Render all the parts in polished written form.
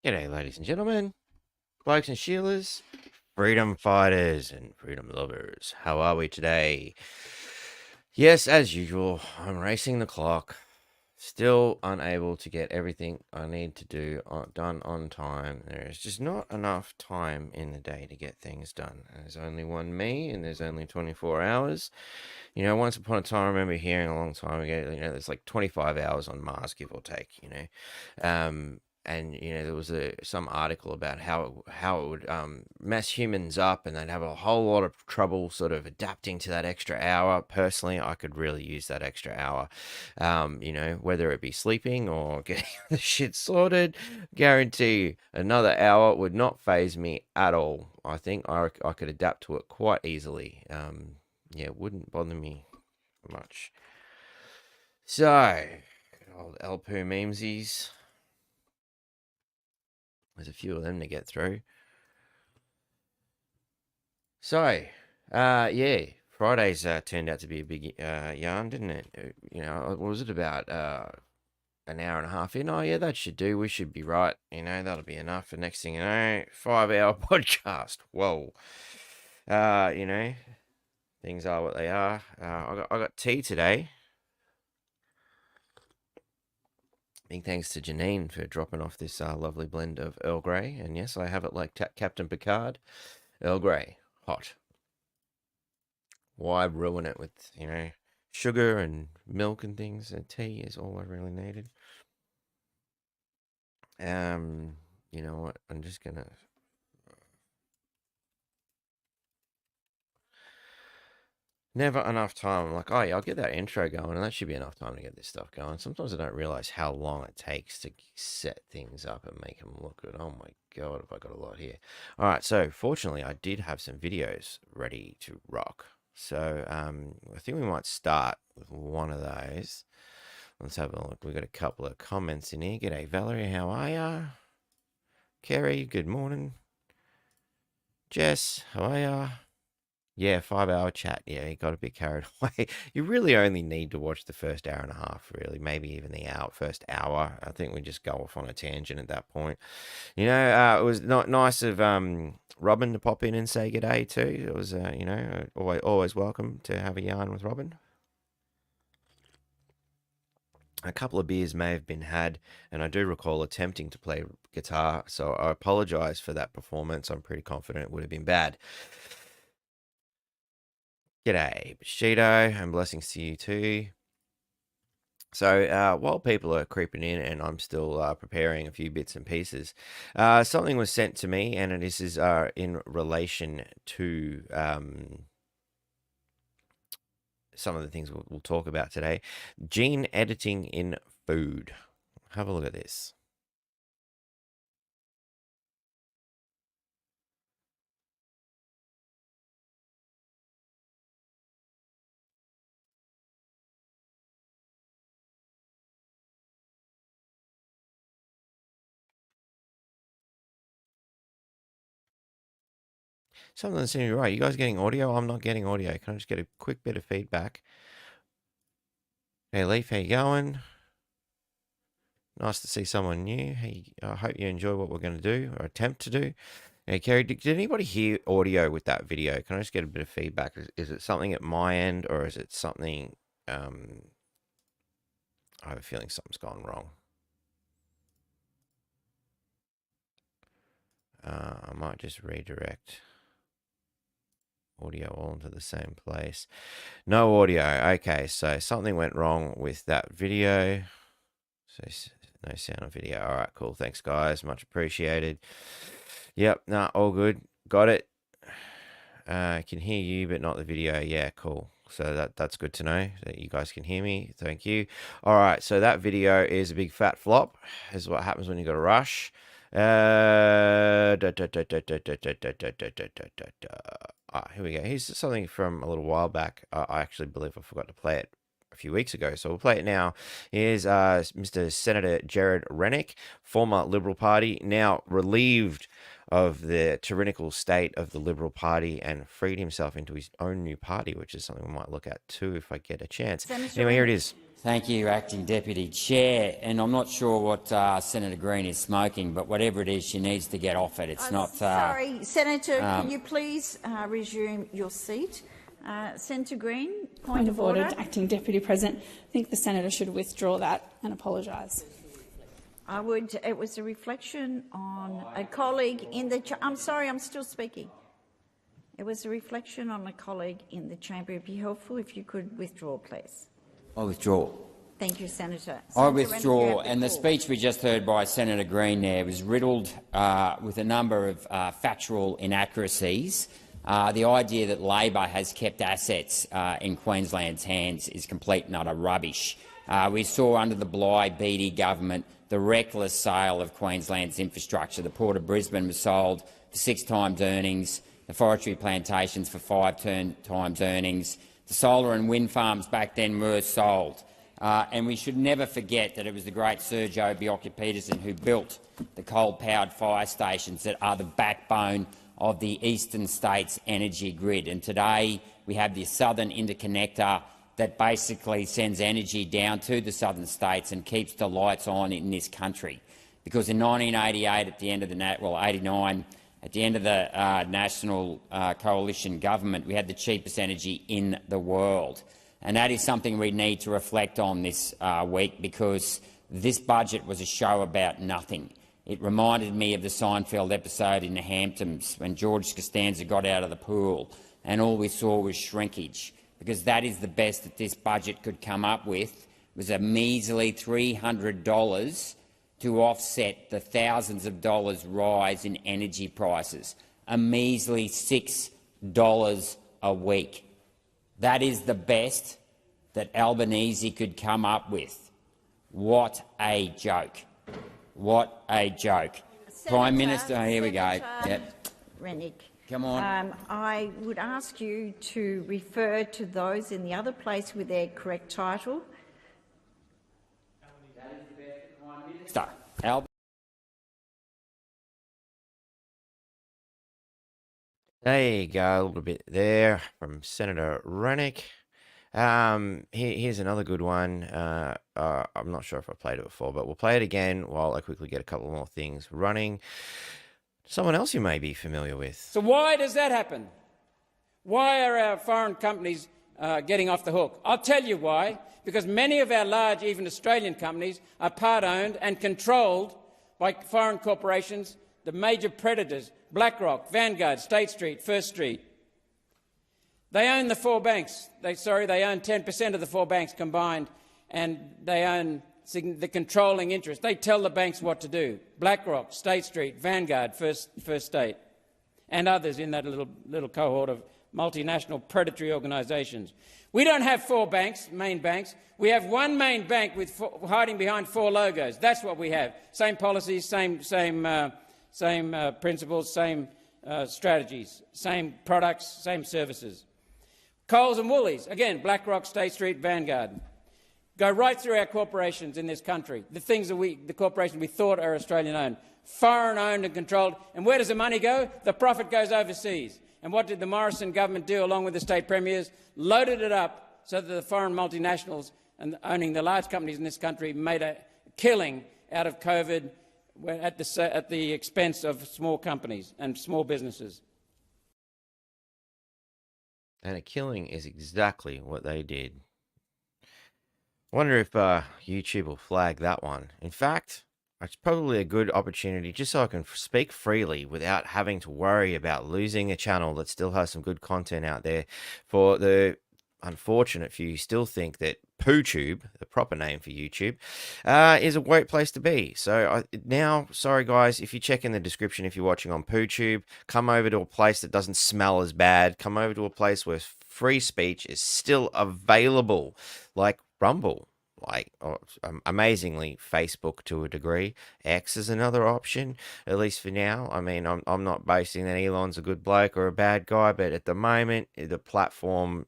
G'day, ladies and gentlemen, blokes and Sheilas, freedom fighters and freedom lovers. How are we today? Yes, as usual, I'm racing the clock. Still unable to get everything I need to do done on time. There's just not enough time in the day to get things done. There's only one me, and there's only 24 hours. You know, once upon a time, I remember hearing a long time ago, there's like 25 hours on Mars, give or take. And there was some article about how it would mess humans up, and they'd have a whole lot of trouble sort of adapting to that extra hour. Personally, I could really use that extra hour. Whether it be sleeping or getting the shit sorted, guarantee another hour would not phase me at all. I think I could adapt to it quite easily. It wouldn't bother me much. So, old Elpoo memesies. There's a few of them to get through. So, Friday's turned out to be a big yarn, didn't it? What was it about an hour and a half in? Oh, yeah, that should do. We should be right. That'll be enough. And next thing you know, 5-hour podcast. Whoa. Things are what they are. I got tea today. Big thanks to Janine for dropping off this lovely blend of Earl Grey. And yes, I have it like Captain Picard. Earl Grey, hot. Why ruin it with, sugar and milk and things? And tea is all I really needed. You know what? I'm just going to... Never enough time. I'm like, oh, yeah, I'll get that intro going, and that should be enough time to get this stuff going. Sometimes I don't realize how long it takes to set things up and make them look good. Oh my God, have I got a lot here. All right, so fortunately, I did have some videos ready to rock. So I think we might start with one of those. Let's have a look. We've got a couple of comments in here. G'day, Valerie. How are ya? Kerry, good morning. Jess, how are ya? Yeah, 5-hour chat. Yeah, you got a bit carried away. You really only need to watch the first hour and a half, really. Maybe even the first hour. I think we just go off on a tangent at that point. It was not nice of Robin to pop in and say good day too. It was, always welcome to have a yarn with Robin. A couple of beers may have been had, and I do recall attempting to play guitar, so I apologize for that performance. I'm pretty confident it would have been bad. G'day, Bushido, and blessings to you too. So while people are creeping in and I'm still preparing a few bits and pieces, something was sent to me, and this is in relation to some of the things we'll talk about today. Gene editing in food. Have a look at this. Something doesn't seem to be right. You guys getting audio? I'm not getting audio. Can I just get a quick bit of feedback? Hey, Leaf, how you going? Nice to see someone new. Hey, I hope you enjoy what we're going to do or attempt to do. Hey, Kerry, did anybody hear audio with that video? Can I just get a bit of feedback? Is it something at my end, or is it something... I have a feeling something's gone wrong. I might just redirect audio all into the same place. No audio. Okay, so something went wrong with that video. So no sound on video. All right, cool. Thanks, guys. Much appreciated. Yep, nah, all good. Got it. I can hear you, but not the video. Yeah, cool. So that's good to know that you guys can hear me. Thank you. All right, so that video is a big fat flop. This is what happens when you got a rush. Here we go. Here's something from a little while back. I actually believe I forgot to play it a few weeks ago, so we'll play it now. Here's Mr. Senator Jared Rennick, former Liberal Party, now relieved of the tyrannical state of the Liberal Party and freed himself into his own new party, which is something we might look at too if I get a chance. Anyway, here it is. Thank you, Acting Deputy Chair. And I'm not sure what Senator Green is smoking, but whatever it is, she needs to get off it. It's not... Sorry, Senator, can you please resume your seat? Senator Green, point of order. Acting Deputy President. I think the senator should withdraw that and apologise. I would. It was a reflection on a colleague in the... I'm sorry, I'm still speaking. It was a reflection on a colleague in the chamber. It'd be helpful if you could withdraw, please. I withdraw. Thank you, Senator. I withdraw. And the speech we just heard by Senator Green there was riddled with a number of factual inaccuracies. The idea that Labor has kept assets in Queensland's hands is complete and utter rubbish. We saw under the Bligh-Beattie government the reckless sale of Queensland's infrastructure. The Port of Brisbane was sold for 6 times earnings, the forestry plantations for 5 times earnings. The solar and wind farms back then were sold. And we should never forget that it was the great Sergio Bjorka-Peterson who built the coal-powered fire stations that are the backbone of the eastern states' energy grid. And today we have the Southern Interconnector that basically sends energy down to the southern states and keeps the lights on in this country. Because in 1988, at the end of the 89, at the end of the National Coalition government, we had the cheapest energy in the world. And that is something we need to reflect on this week, because this budget was a show about nothing. It reminded me of the Seinfeld episode in the Hamptons when George Costanza got out of the pool and all we saw was shrinkage, because that is the best that this budget could come up with. It was a measly $300 to offset the thousands of dollars rise in energy prices, a measly $6 a week. That is the best that Albanese could come up with. What a joke. What a joke. Senator, Prime Minister, here we go. Yep. Rennick. Come on. I would ask you to refer to those in the other place with their correct title. There you go, a little bit there from Senator Rennick. Here's another good one. I'm not sure if I played it before, but we'll play it again while I quickly get a couple more things running. Someone else you may be familiar with. So why does that happen? Why are our foreign companies getting off the hook? I'll tell you why. Because many of our large, even Australian companies, are part-owned and controlled by foreign corporations, the major predators, BlackRock, Vanguard, State Street, First Street. They own the 4 banks. They own 10% of the 4 banks combined, and they own the controlling interest. They tell the banks what to do. BlackRock, State Street, Vanguard, First State, and others in that little cohort of multinational predatory organisations. We don't have 4 banks, main banks. We have one main bank with hiding behind 4 logos. That's what we have. Same policies, same principles, same strategies, same products, same services. Coles and Woolies, again, BlackRock, State Street, Vanguard. Go right through our corporations in this country, the things that the corporations we thought are Australian-owned, foreign-owned and controlled. And where does the money go? The profit goes overseas. And what did the Morrison government do, along with the state premiers? Loaded it up so that the foreign multinationals and owning the large companies in this country made a killing out of COVID at the expense of small companies and small businesses. And a killing is exactly what they did. I wonder if YouTube will flag that one. In fact, it's probably a good opportunity just so I can speak freely without having to worry about losing a channel that still has some good content out there. For the unfortunate few who still think that PooTube, the proper name for YouTube, is a great place to be. So now, sorry guys, if you check in the description, if you're watching on PooTube, come over to a place that doesn't smell as bad. Come over to a place where free speech is still available, like Rumble. Like, amazingly, Facebook to a degree. X is another option, at least for now. I mean, I'm not basing that Elon's a good bloke or a bad guy, but at the moment, the platform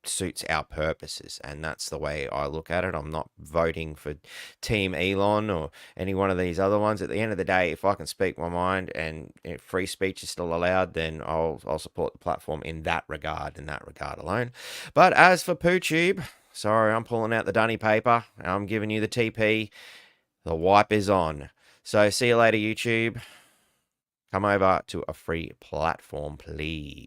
suits our purposes, and that's the way I look at it. I'm not voting for Team Elon or any one of these other ones. At the end of the day, if I can speak my mind and free speech is still allowed, then I'll support the platform in that regard alone. But as for PooTube, Sorry, I'm pulling out the dunny paper. I'm giving you the TP. The wipe is on. So see you later, YouTube. Come over to a free platform, please.